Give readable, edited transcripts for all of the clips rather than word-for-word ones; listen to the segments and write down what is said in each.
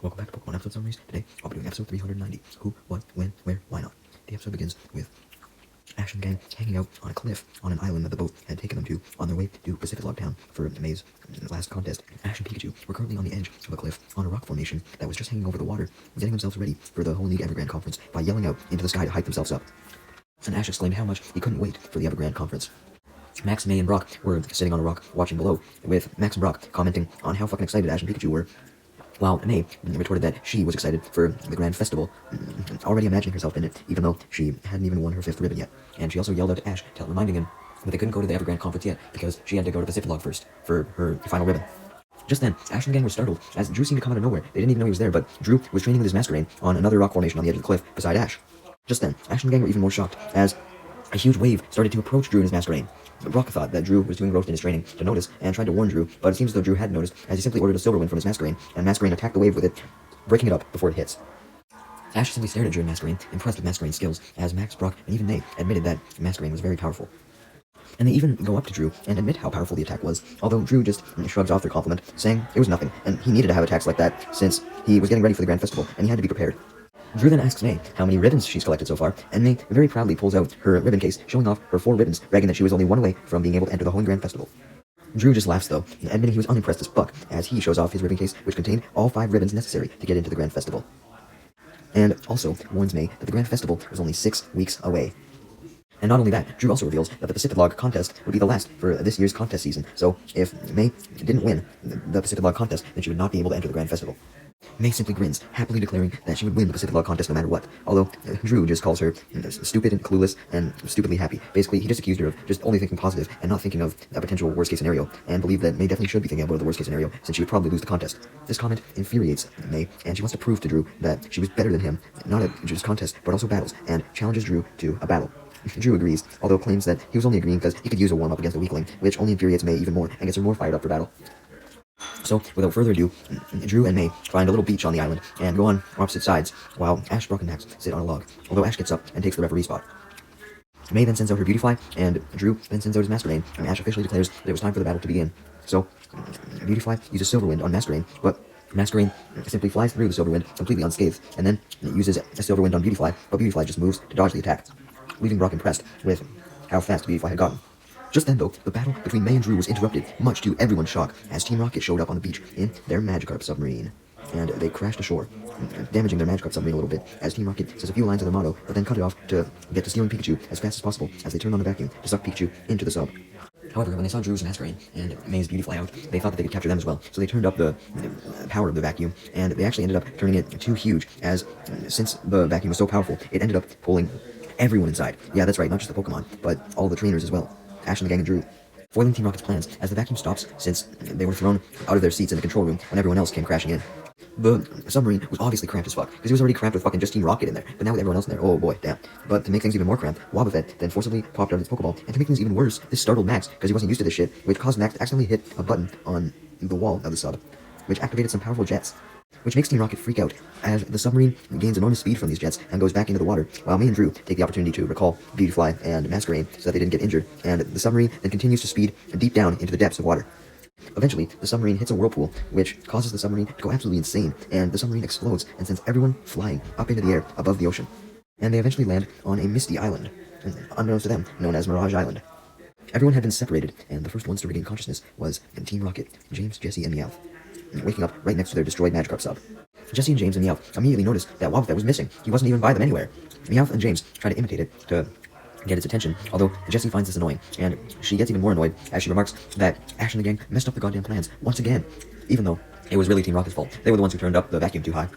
Welcome back to Pokemon episode summaries. Today, I'll be doing episode 390. Who, what, when, where, why not? The episode begins with Ash and gang hanging out on a cliff on an island that the boat had taken them to on their way to Pacific Log Town for May's last contest. Ash and Pikachu were currently on the edge of a cliff on a rock formation that was just hanging over the water, getting themselves ready for the Holy League Evergrande Conference by yelling out into the sky to hype themselves up. And Ash exclaimed how much he couldn't wait for the Evergrande Conference. Max, May, and Brock were sitting on a rock watching below, with Max and Brock commenting on how fucking excited Ash and Pikachu were, while May retorted that she was excited for the Grand Festival, already imagining herself in it, even though she hadn't even won her 5th ribbon yet. And she also yelled out to Ash, reminding him that they couldn't go to the Evergrande Conference yet, because she had to go to Pacific Log first for her final ribbon. Just then, Ash and the gang were startled, as Drew seemed to come out of nowhere. They didn't even know he was there, but Drew was training with his Masquerain on another rock formation on the edge of the cliff beside Ash. Just then, Ash and the gang were even more shocked, as a huge wave started to approach Drew and his Masquerain. Brock thought that Drew was doing roast in his training to notice, and tried to warn Drew, but it seems as though Drew hadn't noticed, as he simply ordered a Silverwind from his Masquerain, and Masquerain attacked the wave with it, breaking it up before it hits. Ash simply stared at Drew and Masquerain, impressed with Masquerain's skills, as Max, Brock, and even May admitted that Masquerain was very powerful. And they even go up to Drew and admit how powerful the attack was, although Drew just shrugs off their compliment, saying it was nothing, and he needed to have attacks like that since he was getting ready for the Grand Festival, and he had to be prepared. Drew then asks May how many ribbons she's collected so far, and May very proudly pulls out her ribbon case, showing off her 4 ribbons, bragging that she was only one away from being able to enter the Holy Grand Festival. Drew just laughs though, admitting he was unimpressed as fuck, as he shows off his ribbon case, which contained all 5 ribbons necessary to get into the Grand Festival. And also warns May that the Grand Festival was only 6 weeks away. And not only that, Drew also reveals that the Pacific Log contest would be the last for this year's contest season, so if May didn't win the Pacific Log contest, then she would not be able to enter the Grand Festival. May simply grins, happily declaring that she would win the Pacific Log contest no matter what, although Drew just calls her stupid and clueless and stupidly happy. Basically, he just accused her of just only thinking positive and not thinking of a potential worst-case scenario, and believed that May definitely should be thinking about the worst-case scenario, since she would probably lose the contest. This comment infuriates May, and she wants to prove to Drew that she was better than him, not at just contests, but also battles, and challenges Drew to a battle. Drew agrees, although claims that he was only agreeing because he could use a warm-up against a weakling, which only infuriates May even more and gets her more fired up for battle. So, without further ado, Drew and May find a little beach on the island and go on opposite sides, while Ash, Brock, and Max sit on a log, although Ash gets up and takes the referee spot. May then sends out her Beautifly, and Drew then sends out his Masquerain, and Ash officially declares that it was time for the battle to begin. So, Beautifly uses Silverwind on Masquerain, but Masquerain simply flies through the Silverwind completely unscathed, and then uses a Silverwind on Beautifly, but Beautifly just moves to dodge the attack, leaving Brock impressed with how fast Beautifly had gotten. Just then, though, the battle between May and Drew was interrupted, much to everyone's shock, as Team Rocket showed up on the beach in their Magikarp submarine. And they crashed ashore, damaging their Magikarp submarine a little bit, as Team Rocket says a few lines of their motto, but then cut it off to get to stealing Pikachu as fast as possible, as they turned on the vacuum to suck Pikachu into the sub. However, when they saw Drew's Masquerain and May's Beautifly out, they thought that they could capture them as well, so they turned up the power of the vacuum, and they actually ended up turning it too huge, as since the vacuum was so powerful, it ended up pulling everyone inside. Yeah, that's right, not just the Pokemon, but all the trainers as well. Ash and the gang and Drew, foiling Team Rocket's plans as the vacuum stops, since they were thrown out of their seats in the control room when everyone else came crashing in. The submarine was obviously cramped as fuck, because it was already cramped with fucking just Team Rocket in there, but now with everyone else in there, oh boy, damn. But to make things even more cramped, Wobbuffet then forcibly popped out of its Pokeball, and to make things even worse, this startled Max, because he wasn't used to this shit, which caused Max to accidentally hit a button on the wall of the sub, which activated some powerful jets, which makes Team Rocket freak out, as the submarine gains enormous speed from these jets and goes back into the water, while May and Drew take the opportunity to recall Beautifly and Masquerain so that they didn't get injured, and the submarine then continues to speed deep down into the depths of water. Eventually, the submarine hits a whirlpool, which causes the submarine to go absolutely insane, and the submarine explodes and sends everyone flying up into the air above the ocean. And they eventually land on a misty island, unbeknownst to them, known as Mirage Island. Everyone had been separated, and the first ones to regain consciousness was Team Rocket, James, Jesse, and Meowth, waking up right next to their destroyed Magikarp sub. Jesse and James and Meowth immediately noticed that Wobbuffet was missing. He wasn't even by them anywhere. Meowth and James try to imitate it to get its attention, although Jessie finds this annoying, and she gets even more annoyed as she remarks that Ash and the gang messed up their goddamn plans once again, even though it was really Team Rocket's fault. They were the ones who turned up the vacuum too high.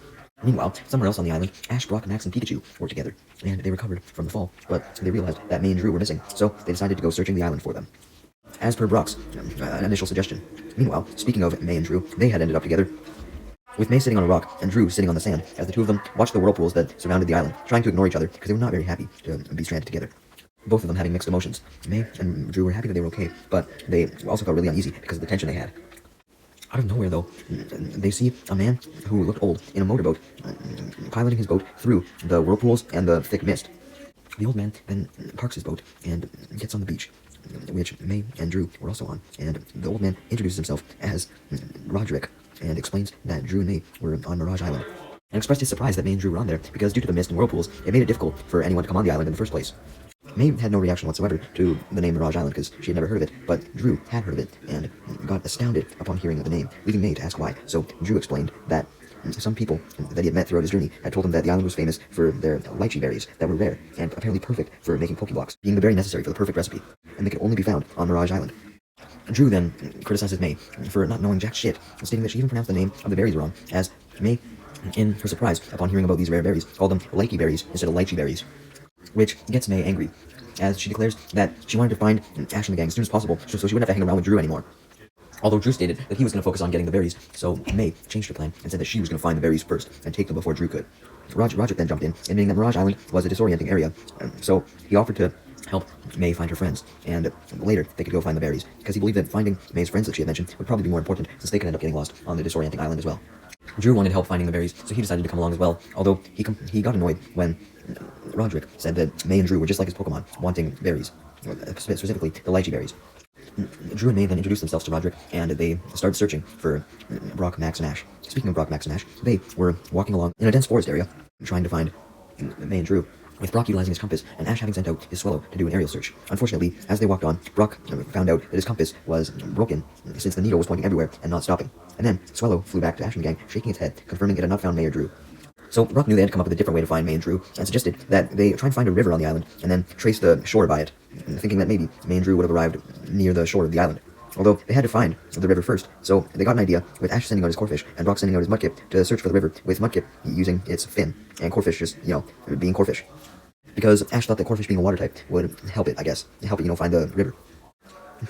Meanwhile, somewhere else on the island, Ash, Brock, Max, and Pikachu were together, and they recovered from the fall, but they realized that May and Drew were missing, so they decided to go searching the island for them, as per Brock's initial suggestion. Meanwhile, speaking of May and Drew, they had ended up together, with May sitting on a rock and Drew sitting on the sand, as the two of them watched the whirlpools that surrounded the island, trying to ignore each other because they were not very happy to be stranded together. Both of them having mixed emotions. May and Drew were happy that they were okay, but they also felt really uneasy because of the tension they had. Out of nowhere, though, they see a man who looked old in a motorboat, piloting his boat through the whirlpools and the thick mist. The old man then parks his boat and gets on the beach, which May and Drew were also on, and the old man introduces himself as Roderick, and explains that Drew and May were on Mirage Island, and expressed his surprise that May and Drew were on there because due to the mist and whirlpools, it made it difficult for anyone to come on the island in the first place. May had no reaction whatsoever to the name Mirage Island because she had never heard of it, but Drew had heard of it and got astounded upon hearing the name, leaving May to ask why. So Drew explained that some people that he had met throughout his journey had told him that the island was famous for their lychee berries that were rare and apparently perfect for making Pokeblocks, being the berry necessary for the perfect recipe, and they could only be found on Mirage Island. Drew then criticizes May for not knowing jack shit, stating that she even pronounced the name of the berries wrong, as May, in her surprise upon hearing about these rare berries, called them lychee berries instead of lychee berries, which gets May angry, as she declares that she wanted to find Ash and the gang as soon as possible so she wouldn't have to hang around with Drew anymore. Although Drew stated that he was going to focus on getting the berries, so May changed her plan and said that she was going to find the berries first and take them before Drew could. Roger then jumped in, admitting that Mirage Island was a disorienting area, so he offered to help May find her friends, and later they could go find the berries, because he believed that finding May's friends that she had mentioned would probably be more important, since they could end up getting lost on the disorienting island as well. Drew wanted help finding the berries, so he decided to come along as well, although he got annoyed when Roderick said that May and Drew were just like his Pokemon, wanting berries, specifically the lychee berries. Drew and May then introduced themselves to Roderick, and they started searching for Brock, Max, and Ash. Speaking of Brock, Max, and Ash, they were walking along in a dense forest area, trying to find May and Drew, with Brock utilizing his compass, and Ash having sent out his Swallow to do an aerial search. Unfortunately, as they walked on, Brock found out that his compass was broken, since the needle was pointing everywhere and not stopping. And then Swallow flew back to Ash and the gang, shaking its head, confirming it had not found May or Drew. So Brock knew they had to come up with a different way to find May and Drew, and suggested that they try and find a river on the island, and then trace the shore by it, thinking that maybe May and Drew would have arrived near the shore of the island. Although they had to find the river first, so they got an idea, with Ash sending out his Corphish, and Brock sending out his Mudkip to search for the river, with Mudkip using its fin, and Corphish just, being Corphish. Because Ash thought that Corphish being a water type would help it, I guess, help it, find the river.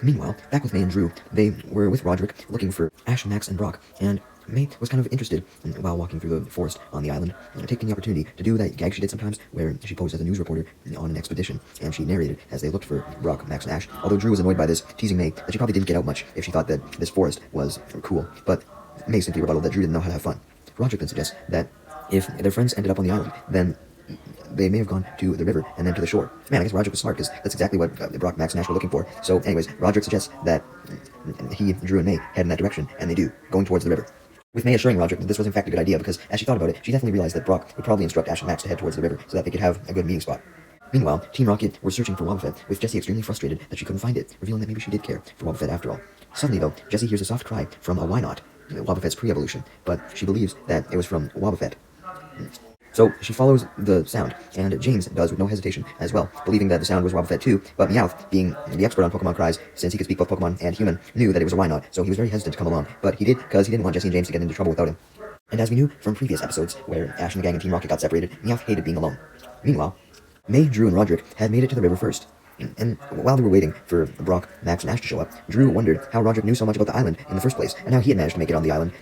Meanwhile, back with May and Drew, they were with Roderick, looking for Ash, Max, and Brock, and May was kind of interested while walking through the forest on the island, taking the opportunity to do that gag she did sometimes, where she posed as a news reporter on an expedition, and she narrated as they looked for Brock, Max, and Ash, although Drew was annoyed by this, teasing May that she probably didn't get out much if she thought that this forest was cool, but May simply rebutted that Drew didn't know how to have fun. Roderick then suggests that if their friends ended up on the island, then they may have gone to the river and then to the shore. Man, I guess Roderick was smart, because that's exactly what Brock, Max, and Ash were looking for. So anyways, Roderick suggests that he, Drew, and May head in that direction, and they do, going towards the river. With May assuring Roderick that this was in fact a good idea, because as she thought about it, she definitely realized that Brock would probably instruct Ash and Max to head towards the river so that they could have a good meeting spot. Meanwhile, Team Rocket were searching for Wobbuffet, with Jessie extremely frustrated that she couldn't find it, revealing that maybe she did care for Wobbuffet after all. Suddenly though, Jessie hears a soft cry from a Wynot, Wobbuffet's pre-evolution, but she believes that it was from Wobbuffet. So she follows the sound, and James does with no hesitation as well, believing that the sound was Wobbuffet too, but Meowth, being the expert on Pokemon cries, since he could speak both Pokemon and human, knew that it was a Wynot, so he was very hesitant to come along, but he did because he didn't want Jessie and James to get into trouble without him. And as we knew from previous episodes, where Ash and the gang and Team Rocket got separated, Meowth hated being alone. Meanwhile, May, Drew, and Roderick had made it to the river first. And while they were waiting for Brock, Max, and Ash to show up, Drew wondered how Roderick knew so much about the island in the first place, and how he had managed to make it on the island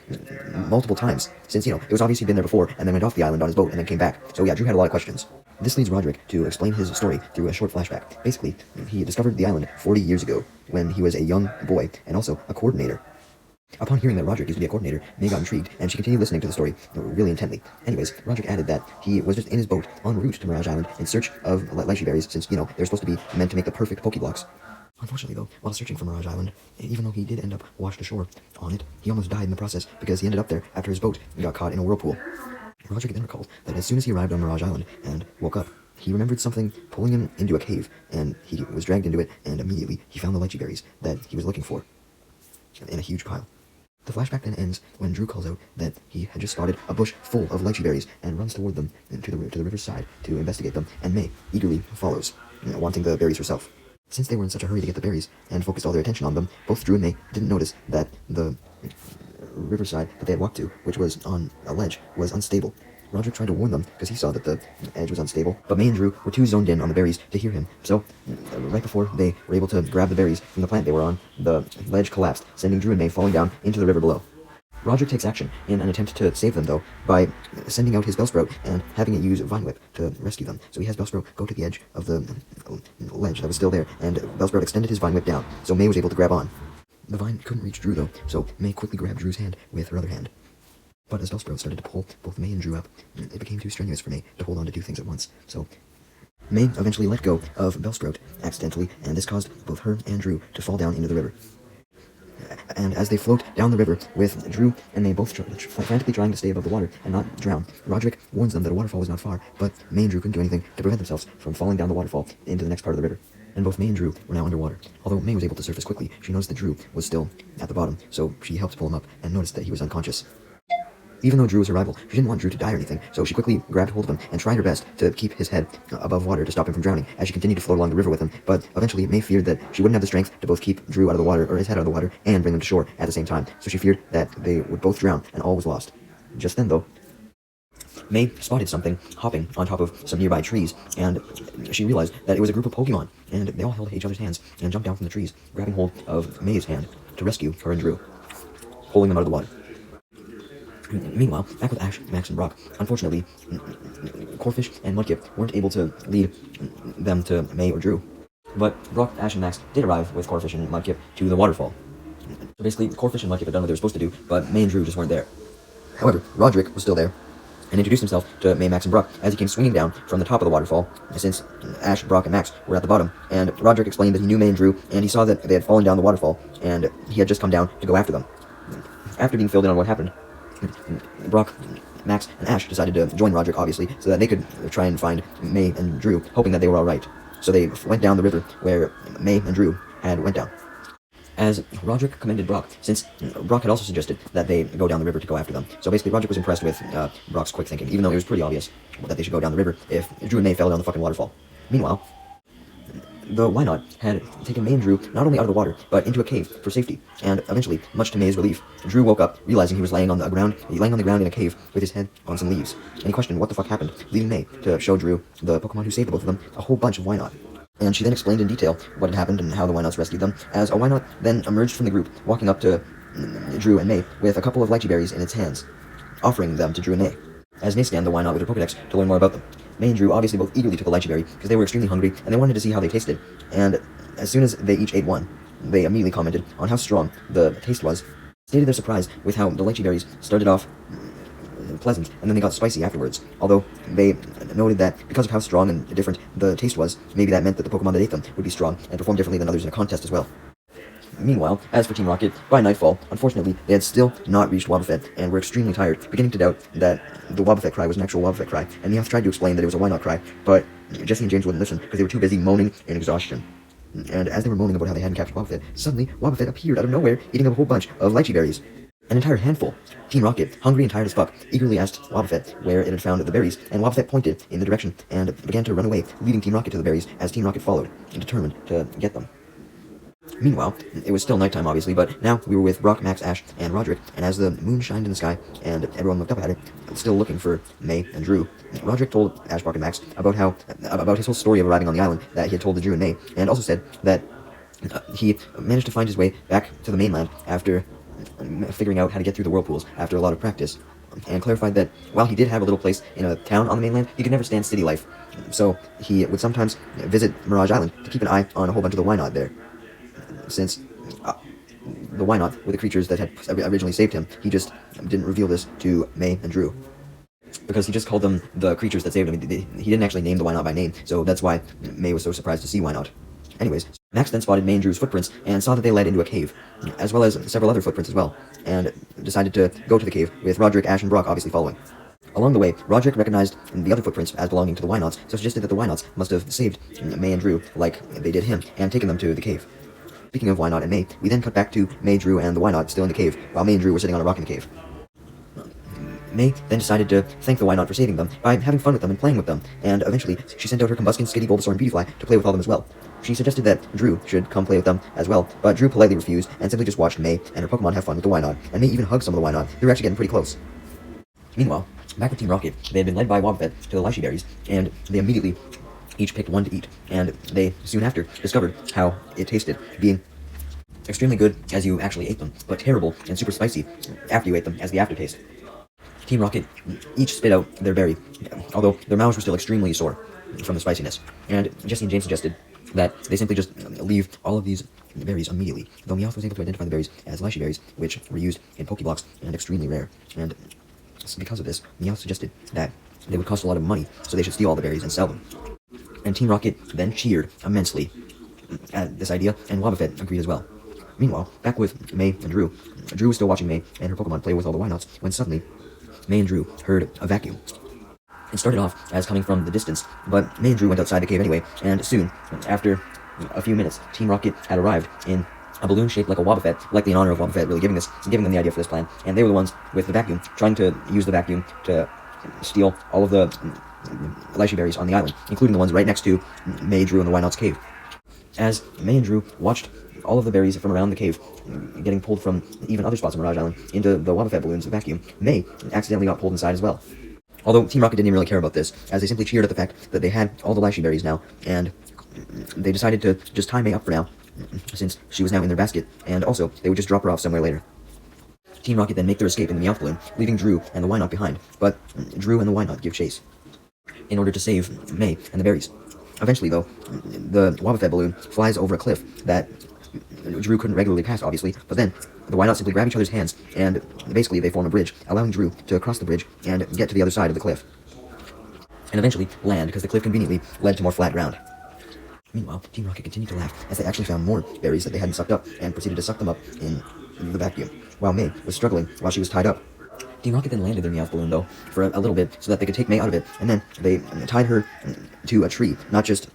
multiple times, since, it was obvious he'd been there before, and then went off the island on his boat, and then came back. So yeah, Drew had a lot of questions. This leads Roderick to explain his story through a short flashback. Basically, he discovered the island 40 years ago, when he was a young boy, and also a coordinator. Upon hearing that Roderick used to be a coordinator, May got intrigued, and she continued listening to the story really intently. Anyways, Roderick added that he was just in his boat en route to Mirage Island in search of lychee berries, since, they're supposed to be meant to make the perfect Pokeblocks. Unfortunately though, while searching for Mirage Island, even though he did end up washed ashore on it, he almost died in the process, because he ended up there after his boat got caught in a whirlpool. Roderick then recalled that as soon as he arrived on Mirage Island and woke up, he remembered something pulling him into a cave, and he was dragged into it, and immediately he found the lychee berries that he was looking for in a huge pile. The flashback then ends when Drew calls out that he had just spotted a bush full of lychee berries and runs toward them to the river's side to investigate them, and May eagerly follows, wanting the berries herself. Since they were in such a hurry to get the berries and focused all their attention on them, both Drew and May didn't notice that the riverside that they had walked to, which was on a ledge, was unstable. Roderick tried to warn them because he saw that the edge was unstable, but May and Drew were too zoned in on the berries to hear him, so right before they were able to grab the berries from the plant they were on, the ledge collapsed, sending Drew and May falling down into the river below. Roderick takes action in an attempt to save them, though, by sending out his Bellsprout and having it use Vine Whip to rescue them. So he has Bellsprout go to the edge of the ledge that was still there, and Bellsprout extended his Vine Whip down, so May was able to grab on. The vine couldn't reach Drew, though, so May quickly grabbed Drew's hand with her other hand. But as Bellsprout started to pull both May and Drew up, it became too strenuous for May to hold on to two things at once, so May eventually let go of Bellsprout accidentally, and this caused both her and Drew to fall down into the river. And as they float down the river with Drew and May both frantically trying to stay above the water and not drown, Roderick warns them that a waterfall was not far, but May and Drew couldn't do anything to prevent themselves from falling down the waterfall into the next part of the river. And both May and Drew were now underwater. Although May was able to surface quickly, she noticed that Drew was still at the bottom, so she helped pull him up and noticed that he was unconscious. Even though Drew was her rival, she didn't want Drew to die or anything, so she quickly grabbed hold of him and tried her best to keep his head above water to stop him from drowning as she continued to float along the river with him. But eventually, May feared that she wouldn't have the strength to both keep Drew out of the water, or his head out of the water, and bring them to shore at the same time, so she feared that they would both drown and all was lost. Just then, though, May spotted something hopping on top of some nearby trees, and she realized that it was a group of Pokémon, and they all held each other's hands and jumped down from the trees, grabbing hold of May's hand to rescue her and Drew, pulling them out of the water. Meanwhile, back with Ash, Max, and Brock, unfortunately, Corfish and Mudkip weren't able to lead them to May or Drew. But Brock, Ash, and Max did arrive with Corfish and Mudkip to the waterfall. So basically, Corfish and Mudkip had done what they were supposed to do, but May and Drew just weren't there. However, Roderick was still there, and introduced himself to May, Max, and Brock as he came swinging down from the top of the waterfall, since Ash, Brock, and Max were at the bottom. And Roderick explained that he knew May and Drew, and he saw that they had fallen down the waterfall, and he had just come down to go after them. After being filled in on what happened, Brock, Max, and Ash decided to join Roderick, obviously, so that they could try and find May and Drew, hoping that they were alright. So they went down the river where May and Drew had went down. As Roderick commended Brock, since Brock had also suggested that they go down the river to go after them. So basically, Roderick was impressed with Brock's quick thinking, even though it was pretty obvious that they should go down the river if Drew and May fell down the fucking waterfall. Meanwhile, the Why-Not had taken May and Drew not only out of the water, but into a cave for safety, and eventually, much to May's relief, Drew woke up, realizing he was laying on the ground in a cave with his head on some leaves, and he questioned what the fuck happened, leaving May to show Drew, the Pokemon who saved the both of them, a whole bunch of Why-Not. And she then explained in detail what had happened and how the Why-Nots rescued them, as a Why-Not then emerged from the group, walking up to Drew and May with a couple of lychee berries in its hands, offering them to Drew and May. As May scanned the Why-Not with her Pokedex to learn more about them, May and Drew obviously both eagerly took a lychee berry because they were extremely hungry and they wanted to see how they tasted, and as soon as they each ate one, they immediately commented on how strong the taste was, stated their surprise with how the lychee berries started off pleasant and then they got spicy afterwards, although they noted that because of how strong and different the taste was, maybe that meant that the Pokemon that ate them would be strong and perform differently than others in a contest as well. Meanwhile, as for Team Rocket, by nightfall, unfortunately, they had still not reached Wobbuffet and were extremely tired, beginning to doubt that the Wobbuffet cry was an actual Wobbuffet cry, and Meowth tried to explain that it was a Why Not cry, but Jesse and James wouldn't listen because they were too busy moaning in exhaustion. And as they were moaning about how they hadn't captured Wobbuffet, suddenly Wobbuffet appeared out of nowhere, eating a whole bunch of lychee berries. An entire handful. Team Rocket, hungry and tired as fuck, eagerly asked Wobbuffet where it had found the berries, and Wobbuffet pointed in the direction and began to run away, leading Team Rocket to the berries as Team Rocket followed, determined to get them. Meanwhile, it was still nighttime, obviously, but now we were with Brock, Max, Ash, and Roderick, and as the moon shined in the sky, and everyone looked up at it, still looking for May and Drew, Roderick told Ash, Brock, and Max about his whole story of arriving on the island that he had told to Drew and May, and also said that he managed to find his way back to the mainland after figuring out how to get through the whirlpools after a lot of practice, and clarified that while he did have a little place in a town on the mainland, he could never stand city life, so he would sometimes visit Mirage Island to keep an eye on a whole bunch of the Why Not there. Since the Why Not were the creatures that had originally saved him, he just didn't reveal this to May and Drew, because he just called them the creatures that saved him. He didn't actually name the Why Not by name, so that's why May was so surprised to see Why Not. Anyways, Max then spotted May and Drew's footprints and saw that they led into a cave, as well as several other footprints as well, and decided to go to the cave, with Roderick, Ash, and Brock obviously following. Along the way, Roderick recognized the other footprints as belonging to the Why Nots, so suggested that the Why Nots must have saved May and Drew like they did him, and taken them to the cave. Speaking of Why Not and May, we then cut back to May, Drew, and the Why Not still in the cave, while May and Drew were sitting on a rock in the cave. May then decided to thank the Why Not for saving them by having fun with them and playing with them, and eventually she sent out her Combuskin, Skitty, Bulbasaur, and Beautyfly to play with all them as well. She suggested that Drew should come play with them as well, but Drew politely refused and simply just watched May and her Pokemon have fun with the Why Not, and May even hugged some of the Why Not. They were actually getting pretty close. Meanwhile, back with Team Rocket, they had been led by Wobbuffet to the lychee berries, and they immediately each picked one to eat, and they soon after discovered how it tasted, being extremely good as you actually ate them, but terrible and super spicy after you ate them as the aftertaste. Team Rocket each spit out their berry, although their mouths were still extremely sore from the spiciness, and Jesse and James suggested that they simply just leave all of these berries immediately, though Meowth was able to identify the berries as lychee berries, which were used in Pokeblocks and extremely rare, and because of this, Meowth suggested that they would cost a lot of money, so they should steal all the berries and sell them. And Team Rocket then cheered immensely at this idea, and Wobbuffet agreed as well. Meanwhile, back with May and Drew. Drew was still watching May and her Pokemon play with all the Wynots when suddenly May and Drew heard a vacuum. It started off as coming from the distance, but May and Drew went outside the cave anyway, and soon, after a few minutes, Team Rocket had arrived in a balloon shaped like a Wobbuffet, likely in honor of Wobbuffet, really giving them the idea for this plan, and they were the ones with the vacuum, trying to use the vacuum to steal all of the lychee berries on the island, including the ones right next to May, Drew, and the Wynot's cave. As May and Drew watched all of the berries from around the cave getting pulled from even other spots on Mirage Island into the Wobbuffet balloon's vacuum, May accidentally got pulled inside as well. Although Team Rocket didn't even really care about this, as they simply cheered at the fact that they had all the lychee berries now, and they decided to just tie May up for now, since she was now in their basket, and also they would just drop her off somewhere later. Team Rocket then make their escape in the Meowth balloon, leaving Drew and the Wynot behind, but Drew and the Wynot give chase in order to save May and the berries. Eventually, though, the Wobbuffet balloon flies over a cliff that Drew couldn't regularly pass, obviously, but then the Wynots simply grab each other's hands, and basically they form a bridge, allowing Drew to cross the bridge and get to the other side of the cliff, and eventually land, because the cliff conveniently led to more flat ground. Meanwhile, Team Rocket continued to laugh as they actually found more berries that they hadn't sucked up, and proceeded to suck them up in the vacuum, while May was struggling while she was tied up. Team Rocket then landed their Meowth balloon, though, for a little bit, so that they could take May out of it, and then they tied her to a tree, not just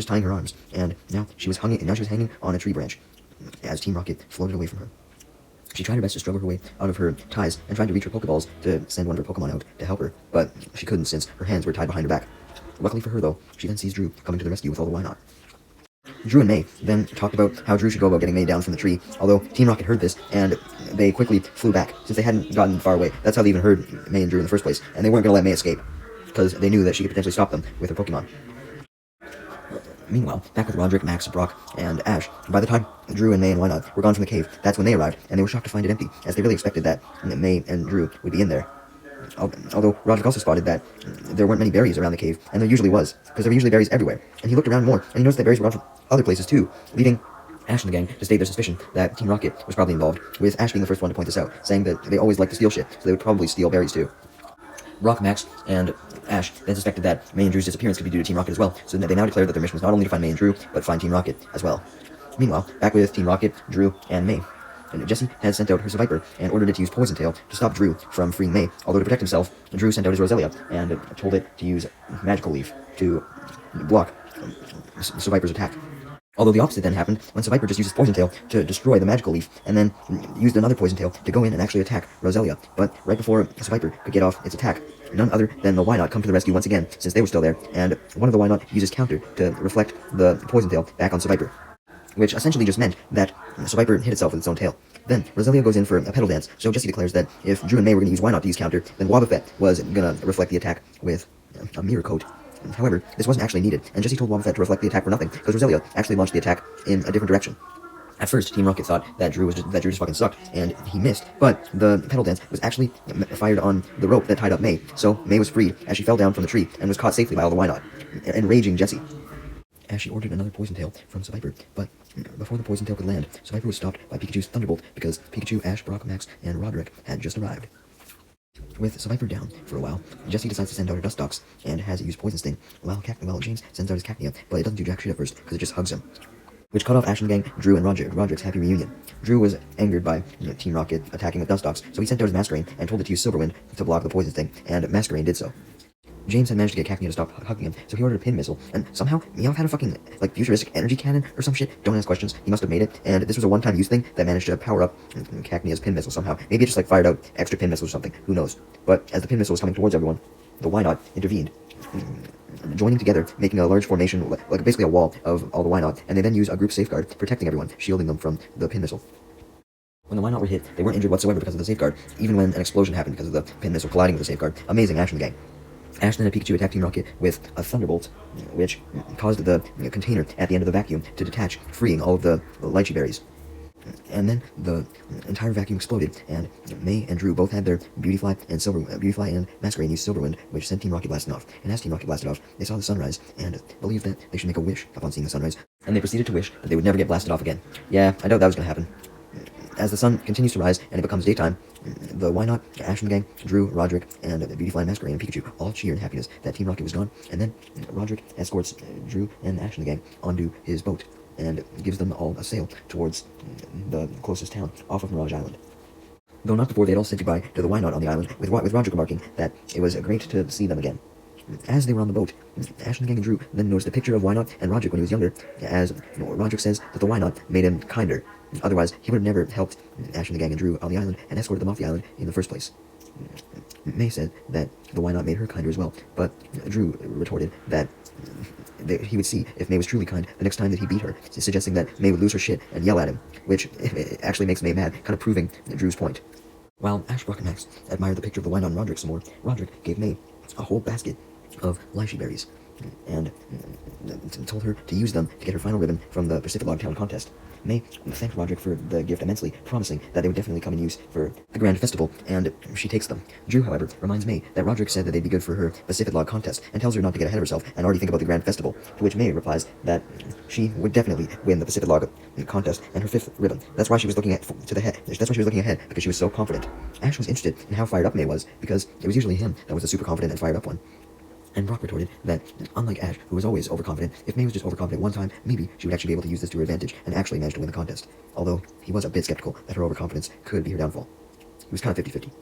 tying her arms, and now she was hanging on a tree branch, as Team Rocket floated away from her. She tried her best to struggle her way out of her ties, and tried to reach her Pokeballs to send one of her Pokemon out to help her, but she couldn't since her hands were tied behind her back. Luckily for her, though, she then sees Drew coming to the rescue with all the Wynot. Drew and May then talked about how Drew should go about getting May down from the tree, although Team Rocket heard this, and they quickly flew back, since they hadn't gotten far away. That's how they even heard May and Drew in the first place, and they weren't going to let May escape, because they knew that she could potentially stop them with her Pokemon. Meanwhile, back with Roderick, Max, Brock, and Ash, by the time Drew and May and Wynot were gone from the cave, that's when they arrived, and they were shocked to find it empty, as they really expected that May and Drew would be in there. Although Roderick also spotted that there weren't many berries around the cave, and there usually was, because there were usually berries everywhere, and he looked around more, and he noticed that berries were around from other places too, leading Ash and the gang to state their suspicion that Team Rocket was probably involved, with Ash being the first one to point this out, saying that they always like to steal shit, so they would probably steal berries too. Brock, Max, and Ash then suspected that May and Drew's disappearance could be due to Team Rocket as well, so they now declared that their mission was not only to find May and Drew, but find Team Rocket as well. Meanwhile, back with Team Rocket, Drew, and May. And Jessie had sent out her Seviper and ordered it to use Poison Tail to stop Drew from freeing May, although to protect himself, Drew sent out his Roselia and told it to use Magical Leaf to block Seviper's attack. Although the opposite then happened when Seviper just uses Poison Tail to destroy the Magical Leaf, and then used another Poison Tail to go in and actually attack Roselia. But right before Seviper could get off its attack, none other than the Wynot come to the rescue once again, since they were still there, and one of the Wynot uses Counter to reflect the Poison Tail back on Seviper, which essentially just meant that Seviper hit itself with its own tail. Then Roselia goes in for a petal dance, so Jessie declares that if Drew and May were going to use Wynot to use Counter, then Wobbuffet was going to reflect the attack with a mirror coat. However, this wasn't actually needed, and Jessie told Wobbuffet to reflect the attack for nothing, because Roselia actually launched the attack in a different direction. At first, Team Rocket thought that Drew just fucking sucked, and he missed, but the petal dance was actually fired on the rope that tied up May, so May was freed as she fell down from the tree and was caught safely by all the Wynot, enraging Jessie. As she ordered another Poison Tail from Seviper, but before the Poison Tail could land, Seviper was stopped by Pikachu's Thunderbolt, because Pikachu, Ash, Brock, Max, and Roderick had just arrived. With Seviper down for a while, Jessie decides to send out her Dustox, and has it use Poison Sting, while James sends out his Cacnea, but it doesn't do jack shit at first, because it just hugs him, which cut off Ash and the gang, Drew, and Roderick's happy reunion. Drew was angered by Team Rocket attacking with Dustox, so he sent out his Masquerain and told it to use Silverwind to block the Poison Sting, and Masquerain did so. James had managed to get Cacnea to stop hugging him, so he ordered a pin missile, and somehow Meowth had a fucking, futuristic energy cannon or some shit. Don't ask questions, he must have made it, and this was a one-time use thing that managed to power up Cacnea's pin missile somehow. Maybe it just, fired out extra pin missiles or something, who knows. But as the pin missile was coming towards everyone, the Wynot intervened, joining together, making a large formation, basically a wall of all the Wynot, and they then use a group safeguard, protecting everyone, shielding them from the pin missile. When the Wynot were hit, they weren't injured whatsoever because of the safeguard, even when an explosion happened because of the pin missile colliding with the safeguard. Amazing action, gang. Ash then and Pikachu attacked Team Rocket with a Thunderbolt, which caused the container at the end of the vacuum to detach, freeing all of the lychee berries. And then the entire vacuum exploded, and May and Drew both had their Beautyfly and Masquerain use Silverwind, which sent Team Rocket blasting off. And as Team Rocket blasted off, they saw the sunrise, and believed that they should make a wish upon seeing the sunrise, and they proceeded to wish that they would never get blasted off again. Yeah, I doubt that was going to happen. As the sun continues to rise and it becomes daytime, the Wynot, Ash and the gang, Drew, Roderick, and Beautyfly, Masquerain, and Pikachu all cheer in happiness that Team Rocket was gone, and then Roderick escorts Drew and Ash and the gang onto his boat, and gives them all a sail towards the closest town off of Mirage Island. Though not before they had all said goodbye to the Wynot on the island, with Roderick remarking that it was great to see them again. As they were on the boat, Ash and the gang and Drew then noticed a picture of Wynot and Roderick when he was younger, as Roderick says that the Wynot made him kinder. Otherwise, he would have never helped Ash and the gang and Drew on the island and escorted them off the island in the first place. May said that the Wynot made her kinder as well, but Drew retorted that he would see if May was truly kind the next time that he beat her, suggesting that May would lose her shit and yell at him, which actually makes May mad, kind of proving Drew's point. While Ash, Brock, and Max admired the picture of the Wynot and Roderick some more, Roderick gave May a whole basket of lychee berries, and told her to use them to get her final ribbon from the Pacific Log Town contest. May thanked Roderick for the gift immensely, promising that they would definitely come in use for the grand festival, and she takes them. Drew, however, reminds May that Roderick said that they'd be good for her Pacific Log contest, and tells her not to get ahead of herself and already think about the grand festival, to which May replies that she would definitely win the Pacific Log contest and her 5th ribbon. That's why she was looking ahead, because she was so confident. Ash was interested in how fired up May was, because it was usually him that was the super confident and fired up one. And Brock retorted that, unlike Ash, who was always overconfident, if May was just overconfident one time, maybe she would actually be able to use this to her advantage and actually manage to win the contest. Although, he was a bit skeptical that her overconfidence could be her downfall. He was kind of 50-50.